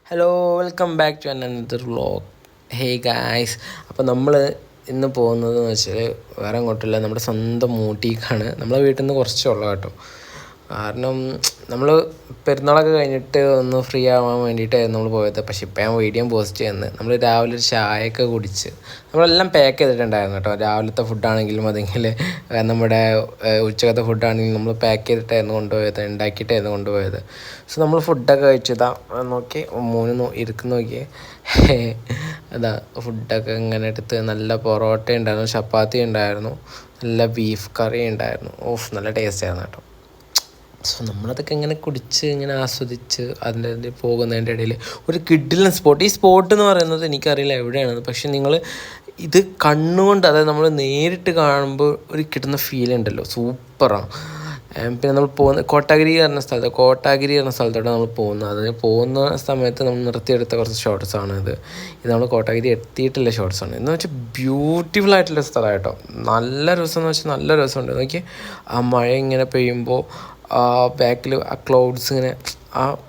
Hello, welcome back to another vlog. Hey guys, അപ്പോൾ നമ്മൾ ഇന്ന് പോകുന്നതെന്ന് വെച്ചാൽ വേറെ അങ്ങോട്ടില്ല, നമ്മുടെ സ്വന്തം ഊട്ടിക്കാണ്. നമ്മളെ വീട്ടിൽ നിന്ന് കുറച്ചുള്ള കേട്ടോ. കാരണം നമ്മൾ പെരുന്നാളൊക്കെ കഴിഞ്ഞിട്ട് ഒന്ന് ഫ്രീ ആവാൻ വേണ്ടിയിട്ടായിരുന്നു നമ്മൾ പോയത്. പക്ഷേ ഇപ്പം ഞാൻ വീഡിയോ പോസ്റ്റ് ചെയ്യുന്നത് നമ്മൾ രാവിലെ ഒരു ചായയൊക്കെ കുടിച്ച് നമ്മളെല്ലാം പാക്ക് ചെയ്തിട്ടുണ്ടായിരുന്നു കേട്ടോ. രാവിലത്തെ ഫുഡാണെങ്കിലും അല്ലെങ്കിൽ നമ്മുടെ ഉച്ചക്കത്തെ ഫുഡാണെങ്കിലും നമ്മൾ പാക്ക് ചെയ്തിട്ടായിരുന്നു കൊണ്ടുപോയത്, ഉണ്ടാക്കിയിട്ടായിരുന്നു കൊണ്ടുപോയത്. സോ നമ്മൾ ഫുഡൊക്കെ കഴിച്ചതാ നോക്കി ഇരിക്കുന്ന നോക്കിയേ. അതാ ഫുഡൊക്കെ ഇങ്ങനെ എടുത്ത് നല്ല പൊറോട്ട ഉണ്ടായിരുന്നു, ചപ്പാത്തി ഉണ്ടായിരുന്നു, നല്ല ബീഫ് കറി ഉണ്ടായിരുന്നു. ഓഫ്, നല്ല ടേസ്റ്റ് ആയിരുന്നു കേട്ടോ. സോ നമ്മളതൊക്കെ ഇങ്ങനെ കുടിച്ച് ഇങ്ങനെ ആസ്വദിച്ച് അതിൻ്റെ പോകുന്നതിൻ്റെ ഇടയിൽ ഒരു കിഡിലൻ സ്പോട്ട്. ഈ സ്പോട്ട് എന്ന് പറയുന്നത് എനിക്കറിയില്ല എവിടെയാണെന്ന്, പക്ഷെ നിങ്ങൾ ഇത് കണ്ണുകൊണ്ട്, അതായത് നമ്മൾ നേരിട്ട് കാണുമ്പോൾ ഒരു കിട്ടുന്ന ഫീൽ ഉണ്ടല്ലോ, സൂപ്പറാണ്. പിന്നെ നമ്മൾ കോട്ടാഗിരി പറഞ്ഞ സ്ഥലത്തോട്ടാണ് നമ്മൾ പോകുന്നത്. അതിന് പോകുന്ന സമയത്ത് നമ്മൾ നിർത്തിയെടുത്ത കുറച്ച് ഷോർട്സാണ് ഇത് നമ്മൾ കോട്ടാഗിരി എത്തിയിട്ടുള്ള ഷോർട്സാണ്. എന്ന് വെച്ചാൽ ബ്യൂട്ടിഫുൾ ആയിട്ടുള്ള സ്ഥലമാണ് കേട്ടോ. നല്ല രസം എന്ന് വെച്ചാൽ നല്ല രസമുണ്ട്. നോക്കി ആ മഴ ഇങ്ങനെ പെയ്യുമ്പോൾ ബാക്കിൽ ആ ക്ലൗഡ്സ് ഇങ്ങനെ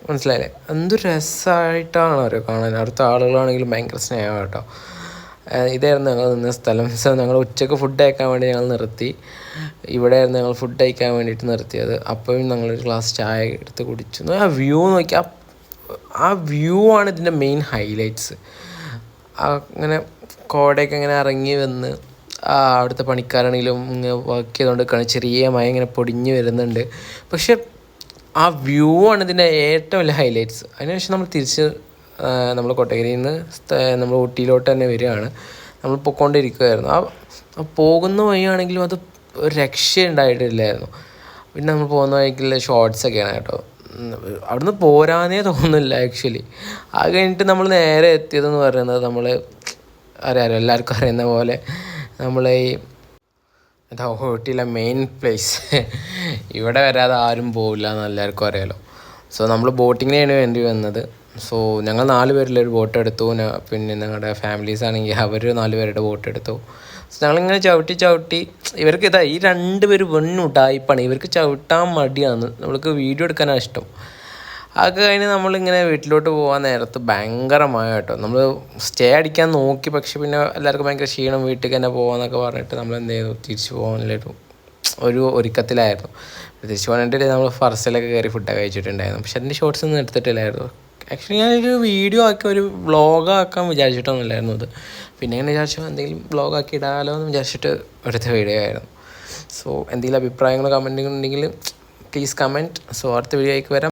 മനസ്സിലായില്ലേ, എന്തൊരു രസമായിട്ടാണ് അവരെ കാണാൻ. അടുത്ത ആളുകളാണെങ്കിലും ഭയങ്കര സ്നേഹം കേട്ടോ. ഇതായിരുന്നു ഞങ്ങൾ നിന്ന സ്ഥലം. ഞങ്ങൾ ഉച്ചയ്ക്ക് ഫുഡ് കഴിക്കാൻ വേണ്ടി ഞങ്ങൾ നിർത്തി. ഇവിടെയായിരുന്നു ഞങ്ങൾ ഫുഡ് കഴിക്കാൻ വേണ്ടിയിട്ട് നിർത്തിയത്. അപ്പോഴും ഞങ്ങളൊരു ഗ്ലാസ് ചായ എടുത്ത് കുടിച്ചു. ആ വ്യൂ നോക്കി, ആ വ്യൂ ആണ് ഇതിൻ്റെ മെയിൻ ഹൈലൈറ്റ്സ്. അങ്ങനെ കോടയൊക്കെ ഇങ്ങനെ ഇറങ്ങി വന്ന് അവിടുത്തെ പണിക്കാരാണെങ്കിലും ഇങ്ങനെ വർക്ക് ചെയ്തുകൊണ്ട് ചെറിയ മഴ ഇങ്ങനെ പൊടിഞ്ഞ് വരുന്നുണ്ട്. പക്ഷെ ആ വ്യൂ ആണ് ഇതിൻ്റെ ഏറ്റവും വലിയ ഹൈലൈറ്റ്സ്. അതിനുശേഷം നമ്മൾ തിരിച്ച് നമ്മൾ കോട്ടഗിരിയിൽ നിന്ന് നമ്മൾ ഊട്ടിയിലോട്ട് തന്നെ വരികയാണ്. നമ്മൾ പൊയ്ക്കൊണ്ടിരിക്കുകയായിരുന്നു. ആ പോകുന്ന വഴിയാണെങ്കിലും അത് ഒരു രക്ഷയുണ്ടായിട്ടില്ലായിരുന്നു. പിന്നെ നമ്മൾ പോകുന്ന വഴിക്കുള്ള ഷോർട്സൊക്കെയാണ് കേട്ടോ. അവിടുന്ന് പോരാനേ തോന്നുന്നില്ല ആക്ച്വലി. അത് കഴിഞ്ഞിട്ട് നമ്മൾ നേരെ എത്തിയതെന്ന് പറയുന്നത് നമ്മൾ അറിയാമല്ലോ, എല്ലാവർക്കും അറിയുന്ന പോലെ നമ്മൾ ഈ ഊട്ടിയിലെ മെയിൻ പ്ലേസ്. ഇവിടെ വരാതെ ആരും പോവില്ല എന്ന് എല്ലാവർക്കും അറിയാലോ. സോ നമ്മൾ ബോട്ടിങ്ങിനാണ് വേണ്ടി വന്നത്. സോ ഞങ്ങൾ 4 പേരിലൊരു ബോട്ട് എടുത്തു. പിന്നെ ഞങ്ങളുടെ ഫാമിലീസ് ആണെങ്കിൽ അവർ 4 പേരുടെ ബോട്ട് എടുത്തു. സോ ഞങ്ങളിങ്ങനെ ചവിട്ടി ഇവർക്ക് ഈ 2 പേര് വെണ്ണുട്ടായിപ്പാണ്. ഇവർക്ക് ചവിട്ടാൻ മടിയാണ്, നമ്മൾക്ക് വീഡിയോ എടുക്കാനാണ് ഇഷ്ടം. അതൊക്കെ കഴിഞ്ഞ് നമ്മളിങ്ങനെ വീട്ടിലോട്ട് പോകാൻ നേരത്ത് ഭയങ്കര മഴ കേട്ടോ. നമ്മൾ സ്റ്റേ അടിക്കാൻ നോക്കി, പക്ഷെ പിന്നെ എല്ലാവർക്കും ഭയങ്കര ക്ഷീണം, വീട്ടിൽ തന്നെ പോകാമെന്നൊക്കെ പറഞ്ഞിട്ട് നമ്മൾ എന്ത് ചെയ്തു, തിരിച്ചു പോകാനുള്ളൊരു ഒരുക്കത്തിലായിരുന്നു. തിരിച്ചു പോകാനായിട്ട് നമ്മൾ ഫർസിലൊക്കെ കയറി ഫുഡൊക്കെ കഴിച്ചിട്ടുണ്ടായിരുന്നു. പക്ഷെ അതിൻ്റെ ഷോർട്സ് ഒന്നും എടുത്തിട്ടില്ലായിരുന്നു. ആക്ച്വലി ഞാനൊരു വീഡിയോ ആക്കി ഒരു വ്ളോഗാക്കാൻ വിചാരിച്ചിട്ടൊന്നുമില്ലായിരുന്നു അത്. പിന്നെ എങ്ങനെ വിചാരിച്ചു എന്തെങ്കിലും വ്ളോഗാക്കി ഇടാമല്ലോ എന്ന് വിചാരിച്ചിട്ട് എടുത്ത വീഡിയോ ആയിരുന്നു. സോ എന്തെങ്കിലും അഭിപ്രായങ്ങളോ കമൻറ്റുകൾ ഉണ്ടെങ്കിൽ പ്ലീസ് കമൻറ്റ്. സോ അടുത്ത വീഡിയോ ആയിക്ക് വരാം.